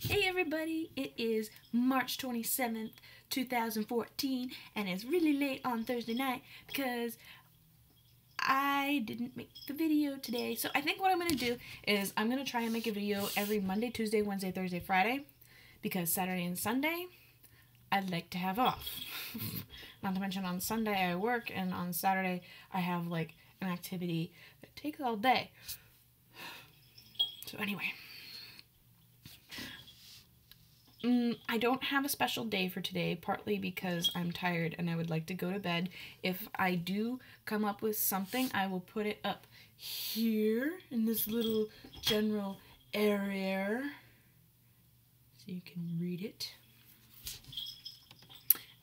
Hey everybody, it is March 27th, 2014, and it's really late on Thursday night because I didn't make the video today. So I think what I'm going to do is I'm going to try and make a video every Monday, Tuesday, Wednesday, Thursday, Friday, because Saturday and Sunday I'd like to have off. Not to mention on Sunday I work, and on Saturday I have like an activity that takes all day. So anyway, I don't have a special day for today, partly because I'm tired and I would like to go to bed. If I do come up with something, I will put it up here in this little general area so you can read it.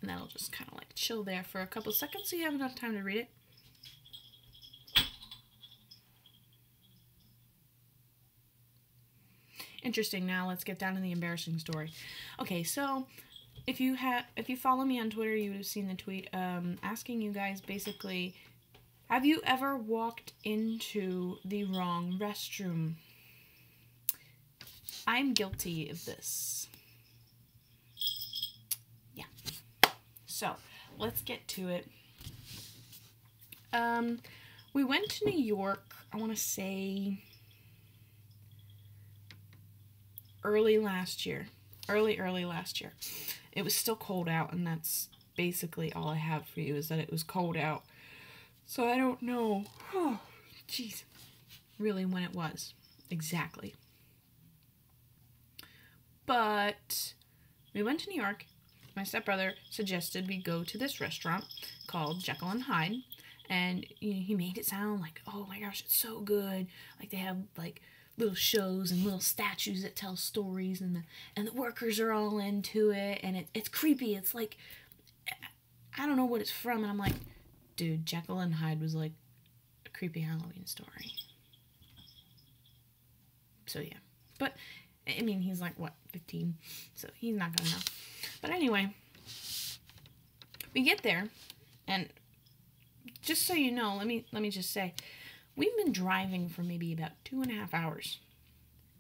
And that'll just kind of like chill there for a couple seconds so you have enough time to read it. Interesting. Now let's get down to the embarrassing story. Okay, so if you follow me on Twitter, you would have seen the tweet asking you guys basically, have you ever walked into the wrong restroom? I'm guilty of this. Yeah. So let's get to it. We went to New York, I want to say early last year. It was still cold out, and that's basically all I have for you, is that it was cold out. So I don't know, jeez, really when it was exactly. But we went to New York. My stepbrother suggested we go to this restaurant called Jekyll and Hyde, and he made it sound like, oh my gosh, it's so good. Like they have like little shows and little statues that tell stories, and the workers are all into it, and it's creepy. It's like, I don't know what it's from, and I'm like, dude, Jekyll and Hyde was like a creepy Halloween story. So yeah, but I mean, he's like what, 15, so he's not gonna know. But anyway, we get there, and just so you know, let me just say, we've been driving for maybe about 2.5 hours.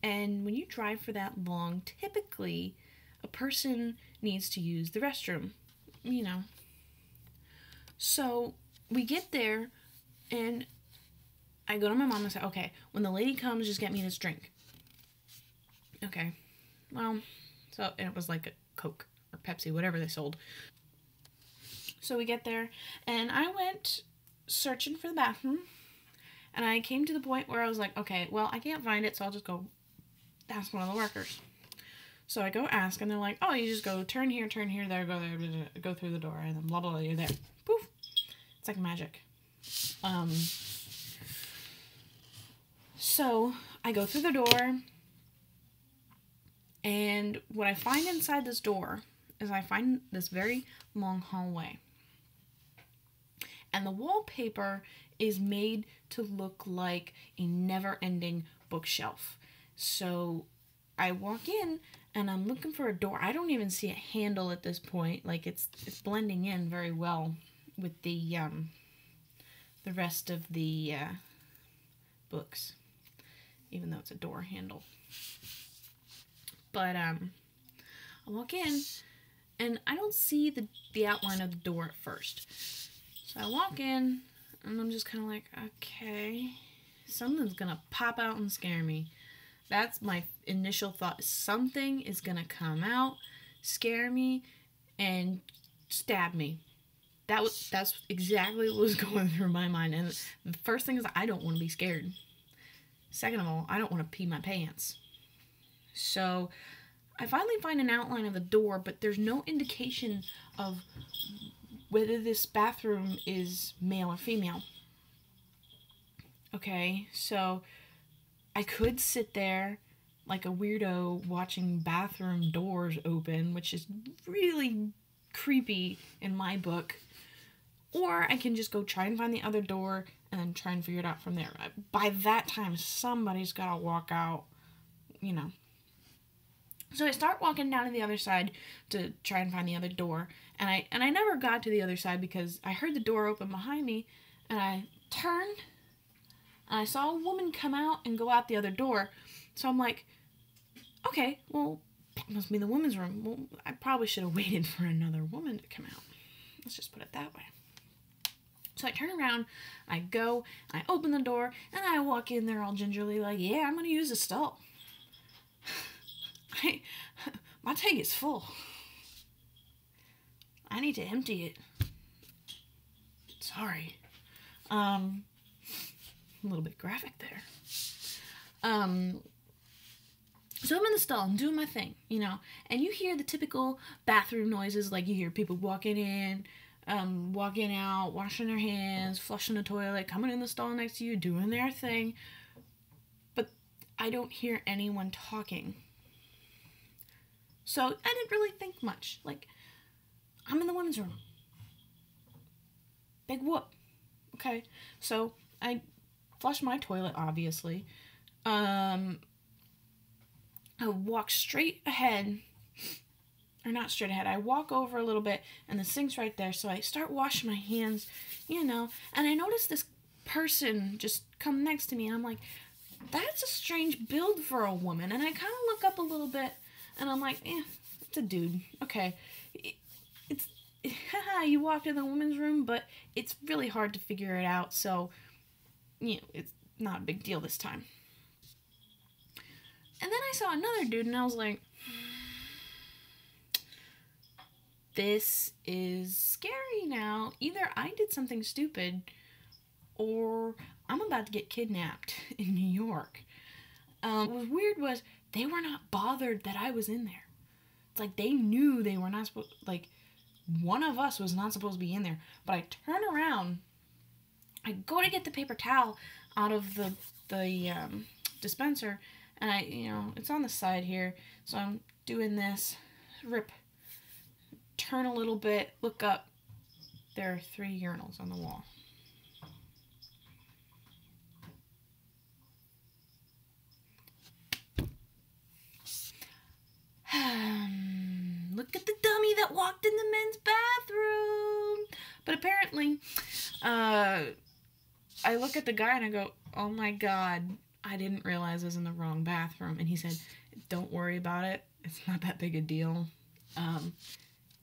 And when you drive for that long, typically a person needs to use the restroom, you know. So we get there, and I go to my mom and say, okay, when the lady comes, just get me this drink. Okay. Well, so, and it was like a Coke or Pepsi, whatever they sold. So we get there, and I went searching for the bathroom. And I came to the point where I was like, okay, well, I can't find it, so I'll just go ask one of the workers. So I go ask, and they're like, oh, you just go turn here, there, go there, blah, blah, blah, go through the door, and then blah, blah, blah, you're there. Poof. It's like magic. So I go through the door, and what I find inside this door is I find this very long hallway. And the wallpaper is made to look like a never-ending bookshelf. So I walk in, and I'm looking for a door. I don't even see a handle at this point. Like, it's blending in very well with the rest of the books, even though it's a door handle. But I walk in, and I don't see the outline of the door at first. So I walk in, and I'm just kind of like, okay, something's going to pop out and scare me. That's my initial thought. Something is going to come out, scare me, and stab me. That's exactly what was going through my mind. And the first thing is, I don't want to be scared. Second of all, I don't want to pee my pants. So I finally find an outline of the door, but there's no indication of whether this bathroom is male or female. Okay, so I could sit there like a weirdo watching bathroom doors open, which is really creepy in my book. Or I can just go try and find the other door and then try and figure it out from there. By that time, somebody's got to walk out, you know. So I start walking down to the other side to try and find the other door, and I never got to the other side because I heard the door open behind me, and I turned, and I saw a woman come out and go out the other door. So I'm like, okay, well, It must be the women's room. Well, I probably should have waited for another woman to come out. Let's just put it that way. So I turn around, I go, I open the door, and I walk in there all gingerly like, yeah, I'm going to use the stall. My tank is full. I need to empty it. Sorry. A little bit graphic there. So I'm in the stall, I'm doing my thing, you know, and you hear the typical bathroom noises, like you hear people walking in, walking out, washing their hands, flushing the toilet, coming in the stall next to you, doing their thing, but I don't hear anyone talking. So I didn't really think much. Like, I'm in the women's room. Big whoop. Okay, so I flush my toilet, obviously. I walk straight ahead, or not straight ahead, I walk over a little bit, and the sink's right there, so I start washing my hands, you know, and I notice this person just come next to me, and I'm like, that's a strange build for a woman, and I kind of look up a little bit, and I'm like, it's a dude, okay, haha, you walked in the women's room, but it's really hard to figure it out, so, you know, it's not a big deal this time. And then I saw another dude, and I was like, this is scary now. Either I did something stupid, or I'm about to get kidnapped in New York. What was weird was they were not bothered that I was in there. It's like they knew they were not supposed, like, one of us was not supposed to be in there. But I turn around, I go to get the paper towel out of the dispenser, and I, you know, it's on the side here, so I'm doing this, turn a little bit, look up, there are 3 urinals on the wall. Look at the dummy that walked in the men's bathroom. But apparently, I look at the guy and I go, oh my God, I didn't realize I was in the wrong bathroom. And he said, don't worry about it. It's not that big a deal.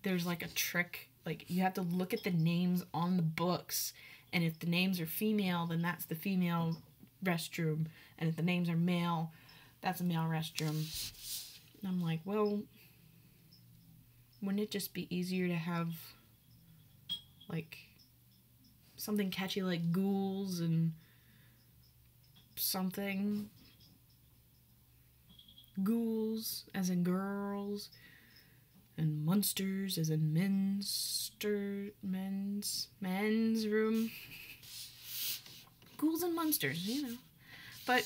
There's like a trick. Like, you have to look at the names on the books. And if the names are female, then that's the female restroom. And if the names are male, that's a male restroom. And I'm like, well, wouldn't it just be easier to have, like, something catchy like ghouls and something? Ghouls as in girls, and monsters as in men's room. Ghouls and monsters, you know. But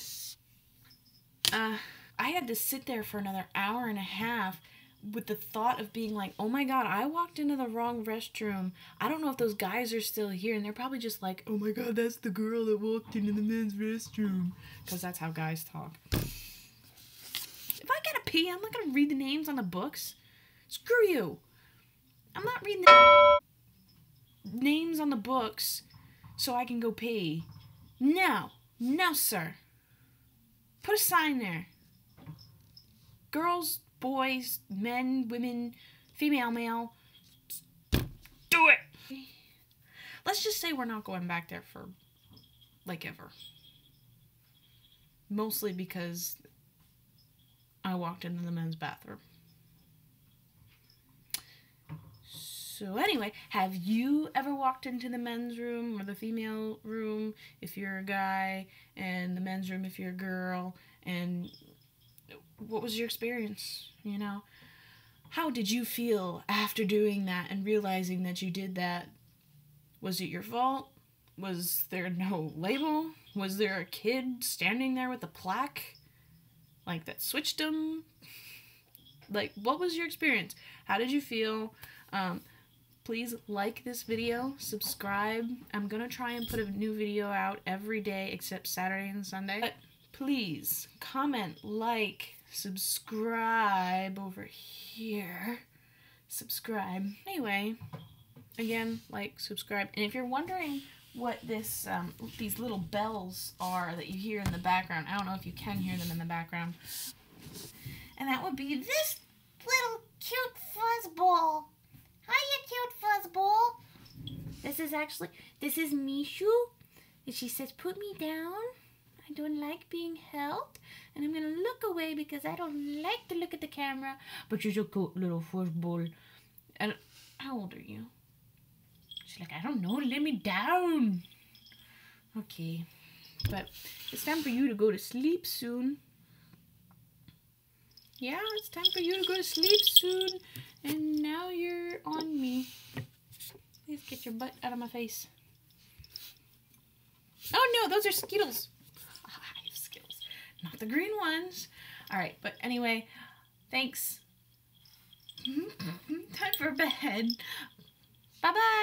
I had to sit there for another hour and a half with the thought of being like, oh my God, I walked into the wrong restroom. I don't know if those guys are still here, and they're probably just like, oh my God, that's the girl that walked into the men's restroom. Because that's how guys talk. If I gotta pee, I'm not gonna read the names on the books. Screw you. I'm not reading the names on the books so I can go pee. No. No, sir. Put a sign there. Girls, boys, men, women, female, male. Do it! Let's just say we're not going back there for, like, ever. Mostly because I walked into the men's bathroom. So anyway, have you ever walked into the men's room or the female room if you're a guy, and the men's room if you're a girl, and what was your experience, you know? How did you feel after doing that and realizing that you did that? Was it your fault? Was there no label? Was there a kid standing there with a plaque, like, that switched them? Like, what was your experience? How did you feel? Please like this video, subscribe. I'm gonna try and put a new video out every day except Saturday and Sunday. But please comment, like, subscribe over here. Subscribe. Anyway, again, like, subscribe. And if you're wondering what this these little bells are that you hear in the background, I don't know if you can hear them in the background. And that would be this fuzzball. Hiya, cute fuzzball. This is Mishu. And she says, put me down. I don't like being held. And I'm going to look away because I don't like to look at the camera. But you're a cute little fuzzball. And how old are you? She's like, I don't know. Let me down. Okay. But it's time for you to go to sleep soon. Yeah, it's time for you to go to sleep soon. And now you're on me. Please get your butt out of my face. Oh no, those are Skittles. I have Skittles. Not the green ones. Alright, but anyway, thanks. Time for bed. Bye-bye.